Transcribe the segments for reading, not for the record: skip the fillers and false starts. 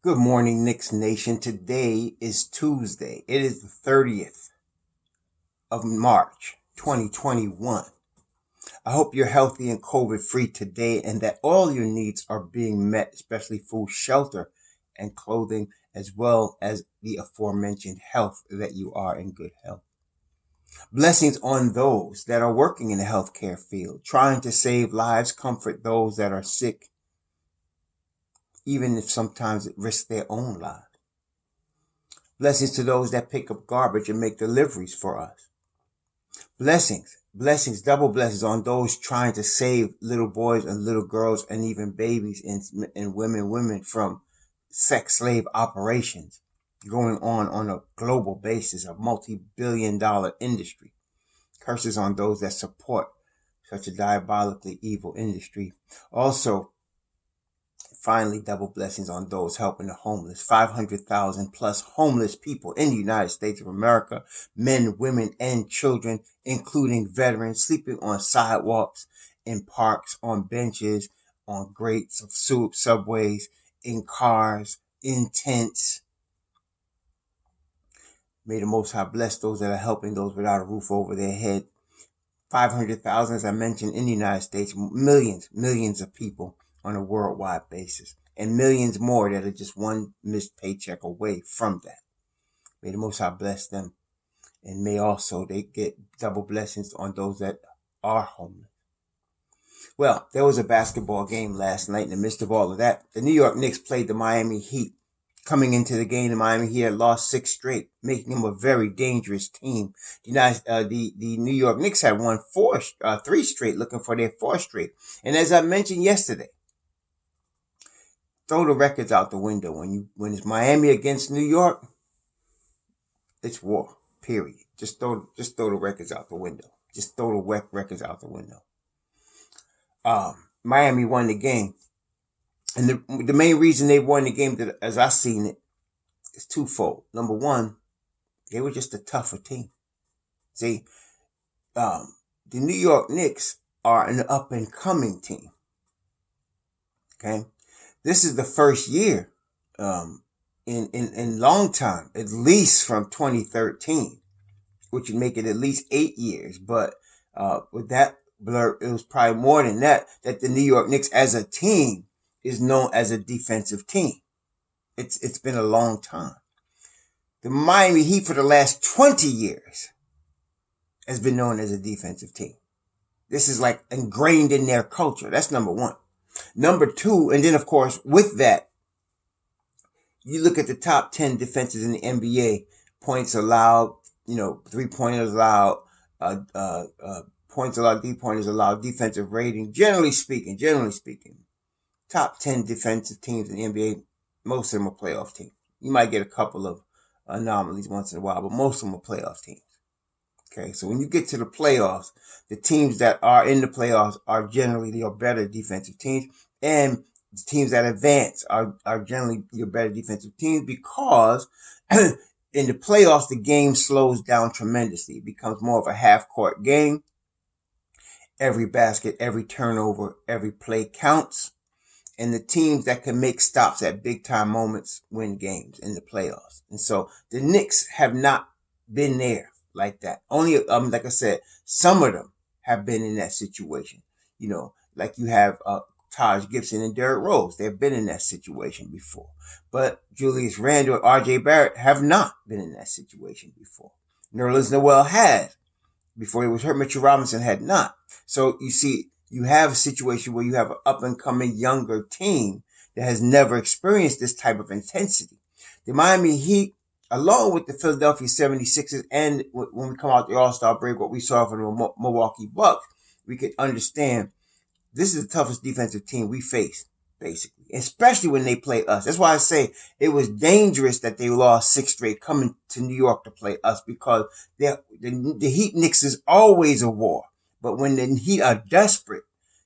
Good morning, Knicks Nation. Today is Tuesday. It is the 30th of March, 2021. I hope you're healthy and COVID-free today and that all your needs are being met, especially food, shelter, and clothing, as well as the aforementioned health, that you are in good health. Blessings on those that are working in the healthcare field, trying to save lives, comfort those that are sick, even if sometimes it risks their own lives. Blessings to those that pick up garbage and make deliveries for us. Blessings, double blessings on those trying to save little boys and little girls and even babies and women from sex slave operations going on a global basis, a multi-billion-dollar industry. Curses on those that support such a diabolically evil industry. Also, finally, double blessings on those helping the homeless. 500,000 plus homeless people in the United States of America, men, women, and children, including veterans, sleeping on sidewalks, in parks, on benches, on grates of subways, in cars, in tents. May the Most High bless those that are helping those without a roof over their head. 500,000, as I mentioned, in the United States, millions of people on a worldwide basis, and millions more that are just one missed paycheck away from that. May the Most High bless them, and may also they get double blessings on those that are homeless. Well, there was a basketball game last night. In the midst of all of that, the New York Knicks played the Miami Heat. Coming into the game, the Miami Heat had lost 6 straight, making them a very dangerous team. The New York Knicks had won 3 straight, looking for their 4th straight. And as I mentioned yesterday, throw the records out the window. When it's Miami against New York, it's war. Period. Just throw the records out the window. Just throw the records out the window. Miami won the game. And the main reason they won the game, as I seen it, is twofold. Number one, they were just a tougher team. See, the New York Knicks are an up-and-coming team. Okay? This is the first year in long time, at least from 2013, which would make it at least 8 years. But with that blur, it was probably more than that the New York Knicks as a team is known as a defensive team. It's been a long time. The Miami Heat for the last 20 years has been known as a defensive team. This is like ingrained in their culture. That's number one. Number two, and then of course with that, you look at the top 10 defenses in the NBA, points allowed, 3-pointers allowed, points allowed, 3-pointers allowed, defensive rating, generally speaking. Top 10 defensive teams in the NBA, most of them are playoff teams. You might get a couple of anomalies once in a while, but most of them are playoff teams. Okay, so when you get to the playoffs, the teams that are in the playoffs are generally your better defensive teams, and the teams that advance are generally your better defensive teams because in the playoffs, the game slows down tremendously. It becomes more of a half-court game. Every basket, every turnover, every play counts. And the teams that can make stops at big-time moments win games in the playoffs. And so the Knicks have not been there like that. Only, like I said, some of them have been in that situation. Like you have Taj Gibson and Derrick Rose. They've been in that situation before. But Julius Randle and R.J. Barrett have not been in that situation before. Nerlens Noel has. Before he was hurt, Mitchell Robinson had not. So you see, you have a situation where you have an up-and-coming younger team that has never experienced this type of intensity. The Miami Heat, along with the Philadelphia 76ers, and when we come out the All-Star break, what we saw from the Milwaukee Bucks, we could understand this is the toughest defensive team we faced, basically, especially when they play us. That's why I say it was dangerous that they lost 6 straight coming to New York to play us, because the Heat Knicks is always a war. But when the Heat are desperate,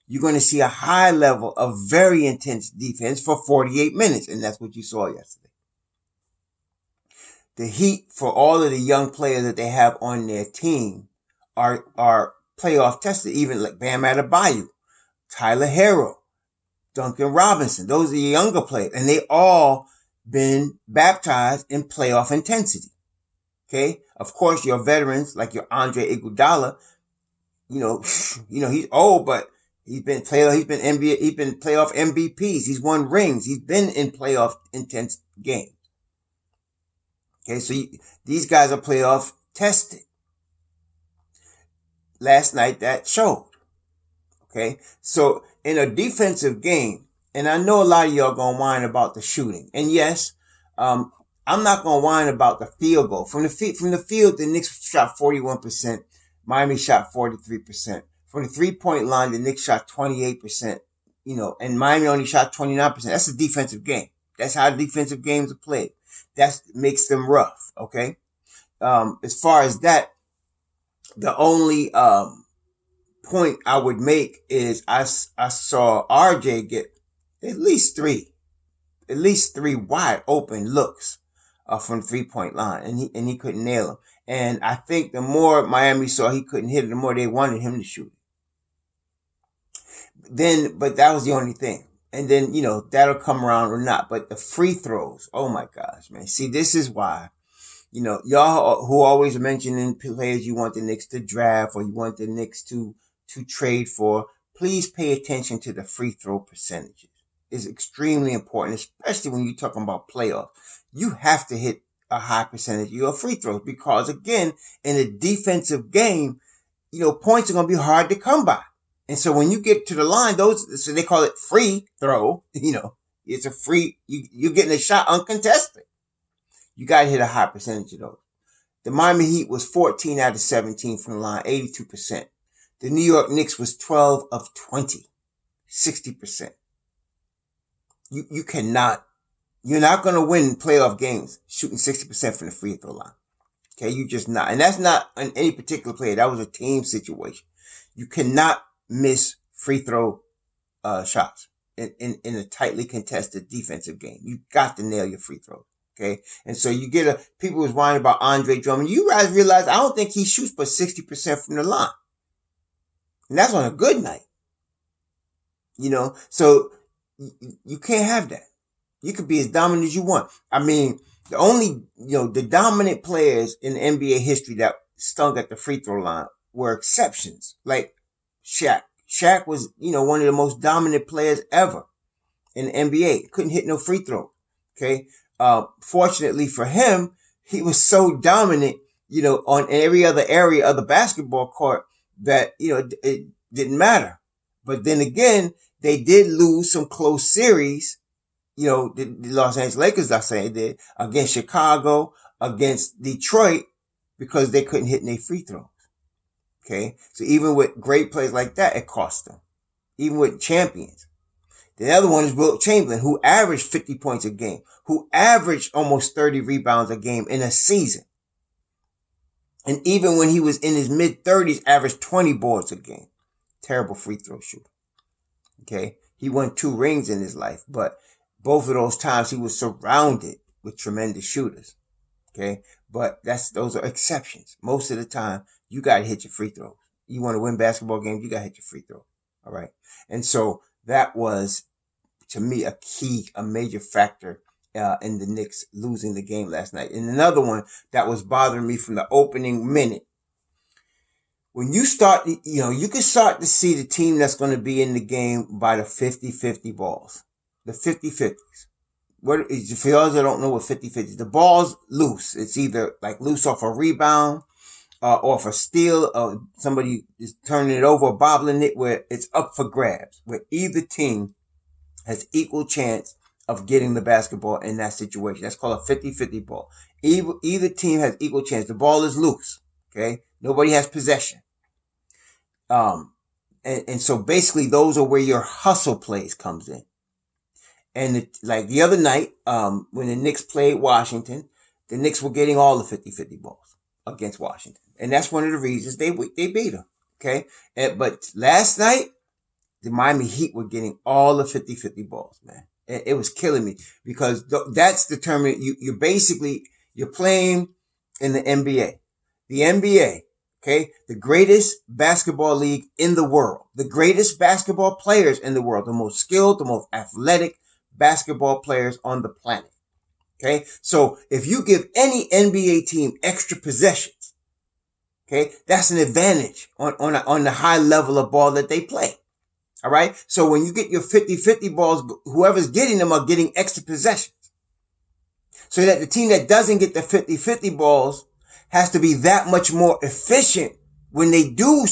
you're going to see a high level of very intense defense for 48 minutes. And that's what you saw yesterday. The Heat, for all of the young players that they have on their team, are playoff tested, even like Bam Adebayo, Tyler Herro, Duncan Robinson. Those are the younger players. And they all been baptized in playoff intensity. Okay. Of course, your veterans like your Andre Iguodala, he's old, but he's been NBA, he's been playoff MVPs. He's won rings. He's been in playoff intense games. Okay. So these guys are playoff tested. Last night that showed. Okay. So in a defensive game, and I know a lot of y'all gonna whine about the shooting. And yes, I'm not gonna whine about the field goal. From the field, the Knicks shot 41%. Miami shot 43%. From the 3-point line, the Knicks shot 28%. And Miami only shot 29%. That's a defensive game. That's how defensive games are played. That makes them rough. Okay. As far as that, the only point I would make is I saw RJ get at least three wide open looks from the 3-point line, and he couldn't nail them. And I think the more Miami saw he couldn't hit it, the more they wanted him to shoot it. But that was the only thing. And then, that'll come around or not. But the free throws, oh my gosh, man. See, this is why, y'all who always mentioning players you want the Knicks to draft or you want the Knicks to trade for, please pay attention to the free throw percentages. It's extremely important, especially when you're talking about playoffs. You have to hit a high percentage of your free throws because, again, in a defensive game, points are going to be hard to come by. And so when you get to the line, so they call it free throw, it's a free, you're getting a shot uncontested. You got to hit a high percentage of those. The Miami Heat was 14 out of 17 from the line, 82%. The New York Knicks was 12 of 20, 60%. You're not going to win playoff games shooting 60% from the free throw line. Okay, you just not. And that's not on any particular player. That was a team situation. You cannot miss free throw shots in a tightly contested defensive game. You got to nail your free throws. Okay, and so you people was whining about Andre Drummond. You guys realize I don't think he shoots but 60% from the line. And that's on a good night. So you can't have that. You could be as dominant as you want. I mean, the only, the dominant players in NBA history that stunk at the free throw line were exceptions. Like Shaq. Shaq was, one of the most dominant players ever in the NBA. Couldn't hit no free throw. Okay. Fortunately for him, he was so dominant, on every other area of the basketball court that, it didn't matter. But then again, they did lose some close series. The Los Angeles Lakers, I say, did against Chicago, against Detroit, because they couldn't hit any free throws. Okay. So even with great plays like that, it cost them. Even with champions. The other one is Wilt Chamberlain, who averaged 50 points a game, who averaged almost 30 rebounds a game in a season. And even when he was in his mid-30s, averaged 20 boards a game. Terrible free throw shooter. Okay. He won 2 rings in his life, but both of those times he was surrounded with tremendous shooters. Okay. But those are exceptions. Most of the time, you got to hit your free throws. You want to win basketball games, you got to hit your free throw. All right. And so that was, to me, a major factor in the Knicks losing the game last night. And another one that was bothering me from the opening minute. When you start, you can start to see the team that's going to be in the game by the 50-50 balls. The 50-50s. For those that don't know what 50-50s, the ball's loose. It's either like loose off a rebound, off a steal, or somebody is turning it over, bobbling it, where it's up for grabs, where either team has equal chance of getting the basketball in that situation. That's called a 50-50 ball. Either team has equal chance. The ball is loose. Okay. Nobody has possession. And so basically those are where your hustle plays comes in. And like the other night, when the Knicks played Washington, the Knicks were getting all the 50-50 balls against Washington. And that's one of the reasons they beat them. Okay. But last night, the Miami Heat were getting all the 50-50 balls, man. It was killing me because that's determined. You're playing in the NBA. The NBA, okay, the greatest basketball league in the world, the greatest basketball players in the world, the most skilled, the most athletic basketball players on the planet. Okay. So if you give any NBA team extra possessions, okay, that's an advantage on the high level of ball that they play. All right. So when you get your 50-50 balls, whoever's getting them are getting extra possessions. So that the team that doesn't get the 50-50 balls has to be that much more efficient when they do,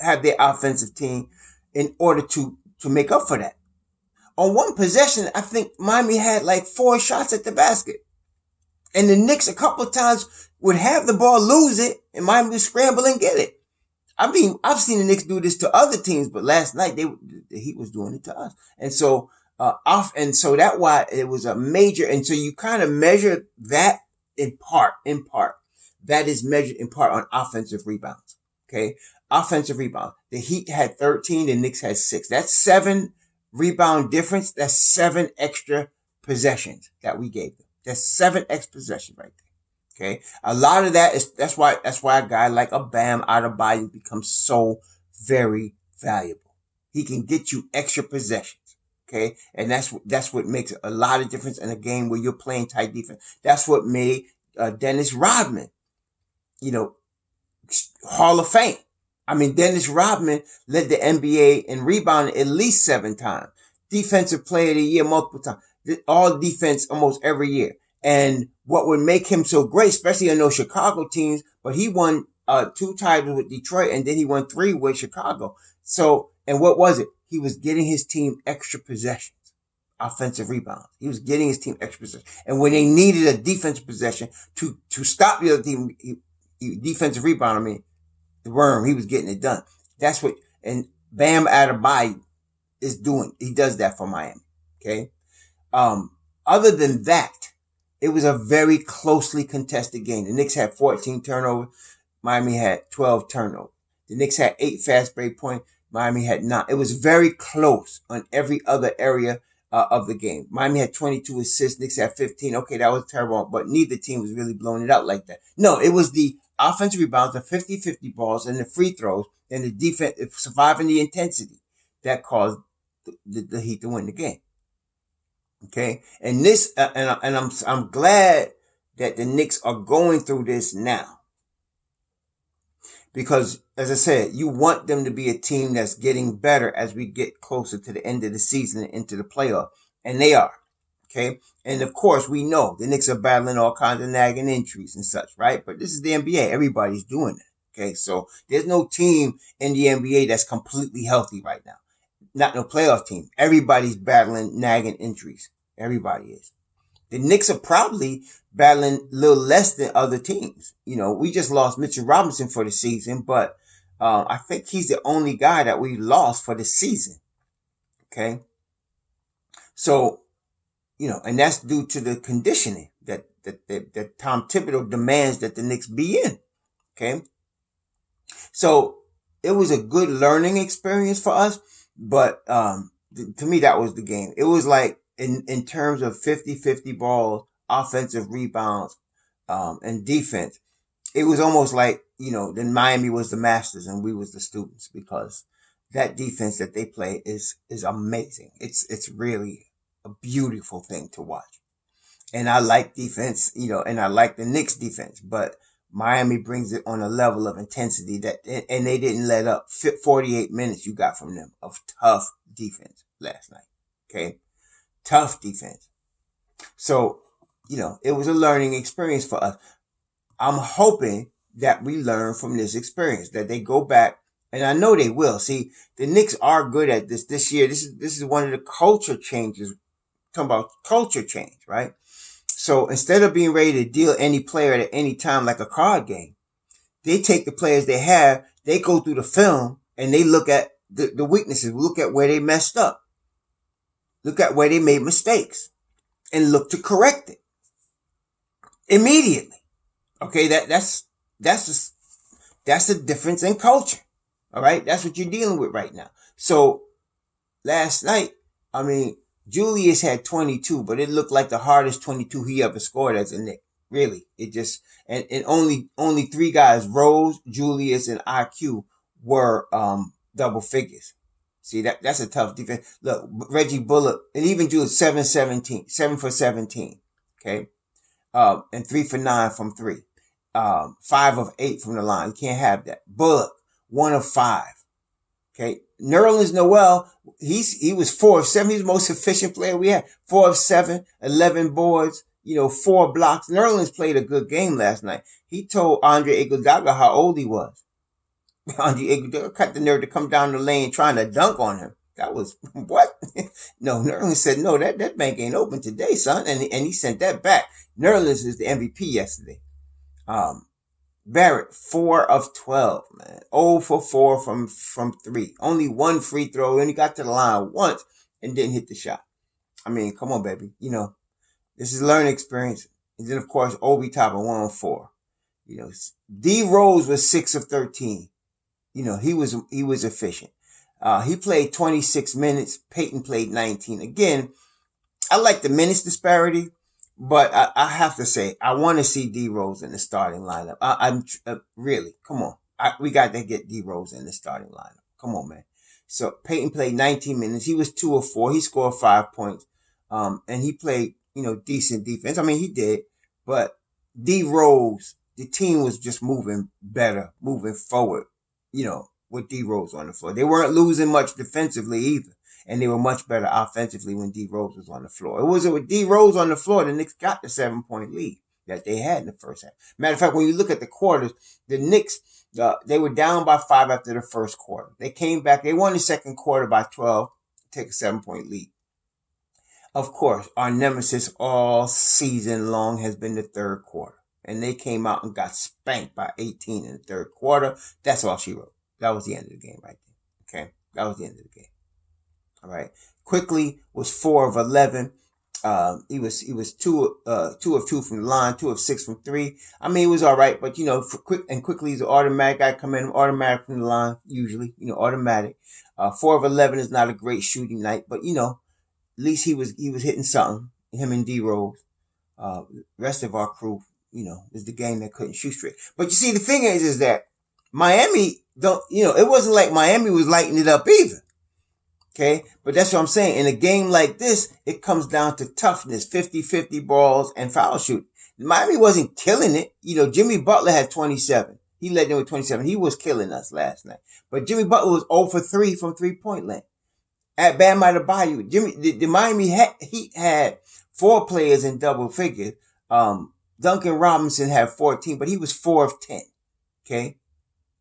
have their offensive team in order to make up for that. On one possession, I think Miami had like 4 shots at the basket. And the Knicks a couple of times would have the ball, lose it, and Miami would scramble and get it. I mean, I've seen the Knicks do this to other teams, but last night the Heat was doing it to us. And so, that's why it was a major. And so you kind of measure that in part. That is measured in part on offensive rebounds. Okay. Offensive rebounds. The Heat had 13, the Knicks had 6. That's 7 rebound difference. That's 7 extra possessions that we gave them. That's 7 extra possessions right there. Okay. A lot of that is, that's why a guy like a Bam Adebayo becomes so very valuable. He can get you extra possessions. Okay. And that's what makes a lot of difference in a game where you're playing tight defense. That's what made Dennis Rodman, Hall of Fame. I mean, Dennis Rodman led the NBA in rebounding at least 7 times. Defensive player of the year multiple times. All defense almost every year. And what would make him so great, especially in those Chicago teams, but he won 2 titles with Detroit, and then he won 3 with Chicago. So, and what was it? He was getting his team extra possessions, offensive rebounds. He was getting his team extra possessions. And when they needed a defensive possession to stop the other team, defensive rebound, the worm, he was getting it done. That's what, and Bam Adebayo is doing. He does that for Miami. Okay. Other than that, it was a very closely contested game. The Knicks had 14 turnovers. Miami had 12 turnovers. The Knicks had 8 fast break points. Miami had 9. It was very close on every other area of the game. Miami had 22 assists. Knicks had 15. Okay, that was terrible, but neither team was really blowing it out like that. No, it was the offensive rebounds, the 50-50 balls, and the free throws, and the defense surviving the intensity that caused the Heat to win the game. Okay, and this, I'm glad that the Knicks are going through this now, because as I said, you want them to be a team that's getting better as we get closer to the end of the season and into the playoff, and they are. Okay, and of course we know the Knicks are battling all kinds of nagging injuries and such, right? But this is the NBA; everybody's doing it. Okay, so there's no team in the NBA that's completely healthy right now. Not no playoff team. Everybody's battling nagging injuries. Everybody is. The Knicks are probably battling a little less than other teams. We just lost Mitchell Robinson for the season, but I think he's the only guy that we lost for the season. Okay. So, and that's due to the conditioning that Tom Thibodeau demands that the Knicks be in. Okay. So it was a good learning experience for us. But to me, that was the game. It was like in terms of 50-50 balls, offensive rebounds, and defense, it was almost like, then Miami was the masters and we was the students, because that defense that they play is amazing. It's really a beautiful thing to watch. And I like defense, and I like the Knicks defense, but Miami brings it on a level of intensity and they didn't let up. 48 minutes you got from them of tough defense last night. Okay. Tough defense. So, it was a learning experience for us. I'm hoping that we learn from this experience, that they go back, and I know they will. See, the Knicks are good at this year. This is one of the culture changes. Talking about culture change, right? So instead of being ready to deal any player at any time like a card game, they take the players they have, they go through the film, and they look at the weaknesses, look at where they messed up, look at where they made mistakes, and look to correct it immediately. Okay, that's the difference in culture. All right, that's what you're dealing with right now. So last night, Julius had 22, but it looked like the hardest 22 he ever scored as a Knick. Really, it just and only 3 guys, Rose, Julius, and IQ, were double figures. See, that's a tough defense. Look, Reggie Bullock and even Julius 7 for 17. Okay. And 3 for 9 from three. 5 of 8 from the line. You can't have that. Bullock, 1 of 5. Okay. Nerlens Noel, he was 4 of 7. He's the most efficient player we had. 4 of 7, 11 boards, 4 blocks. Nerlens played a good game last night. He told Andre Iguodala how old he was. Andre Iguodala cut the nerve to come down the lane trying to dunk on him. That was what? No, Nerlens said, no, that bank ain't open today, son. And he sent that back. Nerlens is the MVP yesterday. Barrett, 4 of 12, man. 0 for 4 from 3. Only 1 free throw. And he got to the line once and didn't hit the shot. I mean, come on, baby. This is a learning experience. And then, of course, Obi Toppin, 1 of 4. D Rose was 6 of 13. He was efficient. He played 26 minutes. Peyton played 19. Again, I like the minutes disparity, but I have to say, I want to see D Rose in the starting lineup. I'm really, come on. We got to get D Rose in the starting lineup. Come on, man. So Peyton played 19 minutes. He was 2 of 4. He scored 5 points. And he played, decent defense. I mean, he did, but D Rose, the team was just moving better, moving forward, with D Rose on the floor. They weren't losing much defensively either. And they were much better offensively when D Rose was on the floor. It was with D Rose on the floor, the Knicks got the 7-point lead that they had in the first half. Matter of fact, when you look at the quarters, the Knicks, they were down by 5 after the first quarter. They came back. They won the second quarter by 12, take a 7-point lead. Of course, our nemesis all season long has been the third quarter. And they came out and got spanked by 18 in the third quarter. That's all she wrote. That was the end of the game right there. Okay? That was the end of the game. All right. Quickly was 4 of 11. He was 2 of 2 from the line, 2 of 6 from 3. I mean, it was all right, but quickly he's an automatic guy coming in automatic from the line, usually, automatic. 4 of 11 is not a great shooting night, but at least he was hitting something. Him and D Rose. Rest of our crew, is the game that couldn't shoot straight. But you see, the thing is that Miami it wasn't like Miami was lighting it up either. Okay, but that's what I'm saying. In a game like this, it comes down to toughness, 50-50 balls and foul shooting. Miami wasn't killing it. Jimmy Butler had 27. He led them with 27. He was killing us last night. But Jimmy Butler was 0 for 3 from 3-point land. At Bam Adebayo, the Miami Heat had 4 players in double figures. Duncan Robinson had 14, but he was 4 of 10. Okay.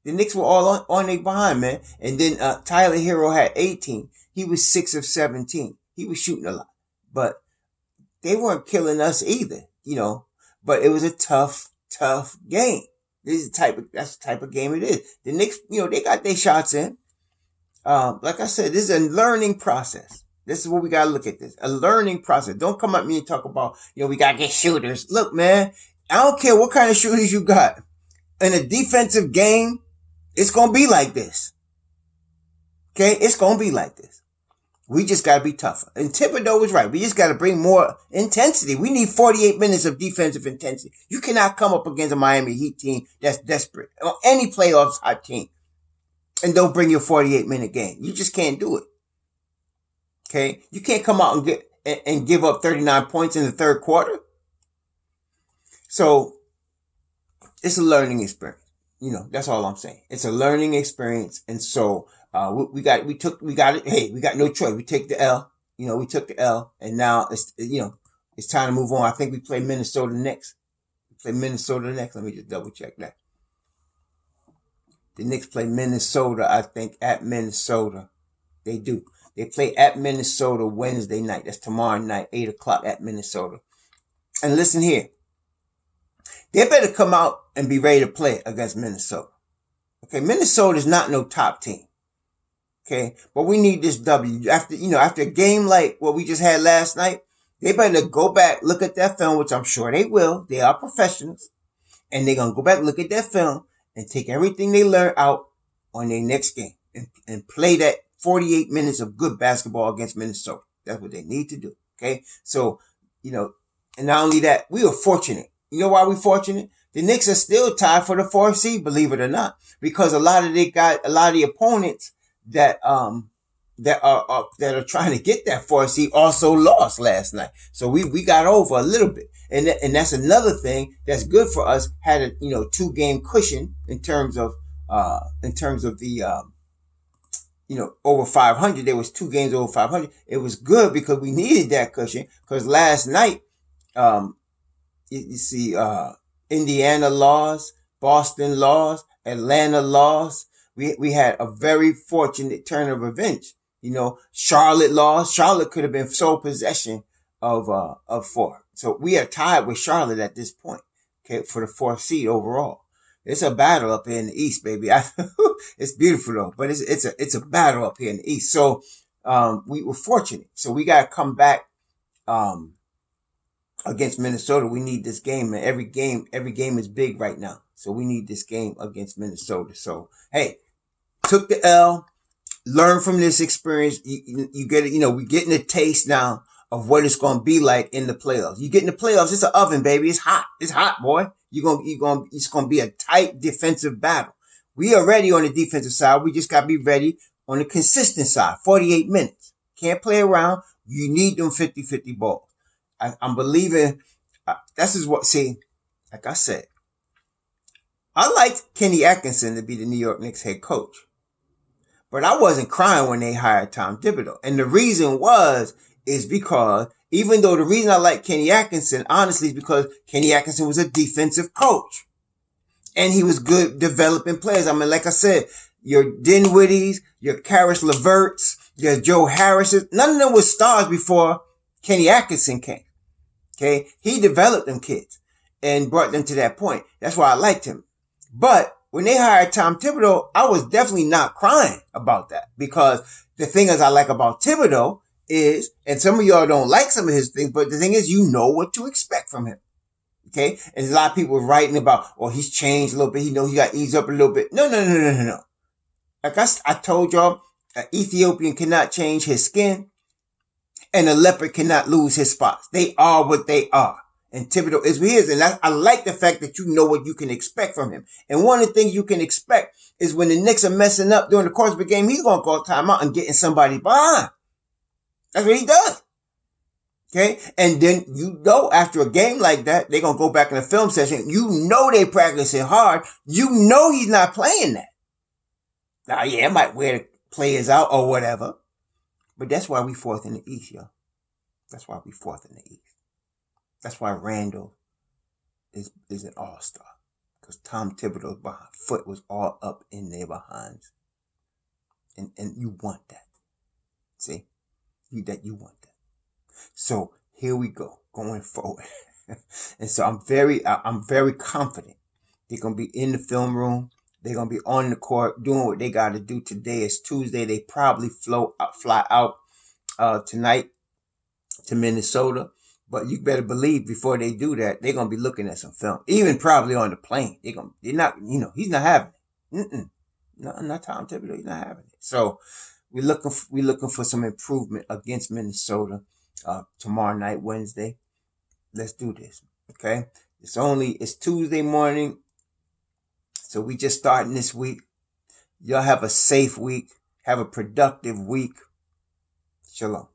The Knicks were all on their behind, man. And then Tyler Hero had 18. He was 6 of 17. He was shooting a lot. But they weren't killing us either, But it was a tough game. That's the type of game it is. The Knicks, they got their shots in. Like I said, this is a learning process. This is what we got to look at this. A learning process. Don't come at me and talk about, we got to get shooters. Look, man, I don't care what kind of shooters you got. In a defensive game, it's going to be like this. Okay? It's going to be like this. We just got to be tougher. And Thibodeau was right. We just got to bring more intensity. We need 48 minutes of defensive intensity. You cannot come up against a Miami Heat team that's desperate or any playoffs hot team and don't bring your 48-minute game. You just can't do it. Okay? You can't come out and give up 39 points in the third quarter. So it's a learning experience. That's all I'm saying. It's a learning experience. And so, we got it. Hey, we got no choice. We take the L, we took the L and now it's time to move on. I think we play Minnesota next. Let me just double check that. The Knicks play Minnesota, I think, at Minnesota. They do. They play at Minnesota Wednesday night. That's tomorrow night, 8 o'clock at Minnesota. And listen here. They better come out and be ready to play against Minnesota. Okay, Minnesota is not no top team. Okay, but we need this W. After a game like what we just had last night, they better go back, look at that film, which I'm sure they will. They are professionals. And they're going to go back, look at that film, and take everything they learned out on their next game and play that 48 minutes of good basketball against Minnesota. That's what they need to do. Okay, so, and not only that, we were fortunate. You know why we're fortunate? The Knicks are still tied for the 4th seed, believe it or not, because a lot of the opponents that that are trying to get that 4th seed also lost last night. So we got over a little bit, and that's another thing that's good for us. Had a 2-game cushion in terms of the over 500. There was 2 games over 500. It was good because we needed that cushion. Because last night, you see, Indiana lost, Boston lost, Atlanta lost. We had a very fortunate turn of events. Charlotte lost. Charlotte could have been sole possession of 4. So we are tied with Charlotte at this point, okay, for the 4th seed overall. It's a battle up here in the East, baby. It's beautiful though, but it's a battle up here in the East. So we were fortunate. So we got to come back against Minnesota. We need this game, and every game is big right now. So we need this game against Minnesota. So hey, took the L, learn from this experience. You get it. We're getting a taste now of what it's going to be like in the playoffs. You get in the playoffs, it's an oven, baby. It's hot. It's hot, boy. It's going to be a tight defensive battle. We are ready on the defensive side. We just got to be ready on the consistent side. 48 minutes. Can't play around. You need them 50-50 balls. I'm believing. This is what, see, like I said, I liked Kenny Atkinson to be the New York Knicks head coach. But I wasn't crying when they hired Tom Thibodeau. And the reason is because even though the reason I like Kenny Atkinson, honestly, is because Kenny Atkinson was a defensive coach. And he was good developing players. I mean, like I said, your Dinwiddies, your Karis LeVerts, your Joe Harrises, none of them were stars before Kenny Atkinson came. Okay? He developed them kids and brought them to that point. That's why I liked him. But when they hired Tom Thibodeau, I was definitely not crying about that, because the thing is I like about Thibodeau is, and some of y'all don't like some of his things, but the thing is, you know what to expect from him. Okay? And a lot of people writing about, he's changed a little bit. He got eased up a little bit. No. Like I told y'all, an Ethiopian cannot change his skin, and a leopard cannot lose his spots. They are what they are. And Thibodeau is what he is. And I like the fact that you know what you can expect from him. And one of the things you can expect is when the Knicks are messing up during the course of a game, he's going to call timeout and getting somebody behind. That's what he does. Okay? And then after a game like that, they're going to go back in the film session. They practicing hard. He's not playing that. Now, yeah, it might wear the players out or whatever. But that's why we 4th in the East, yo. That's why we 4th in the East. That's why Randall is an all-star. Because Tom Thibodeau's foot was all up in their behinds. And you want that. See? You want that. So here we go, going forward. And so I'm very confident they're going to be in the film room. They're going to be on the court doing what they got to do. Today is Tuesday. They probably fly out tonight to Minnesota. But you better believe before they do that, they're going to be looking at some film. Even probably on the plane. He's not having it. No, not Tom Thibodeau. He's not having it. So we're looking for some improvement against Minnesota tomorrow night, Wednesday. Let's do this. Okay? It's Tuesday morning. So we just starting this week. Y'all have a safe week. Have a productive week. Shalom.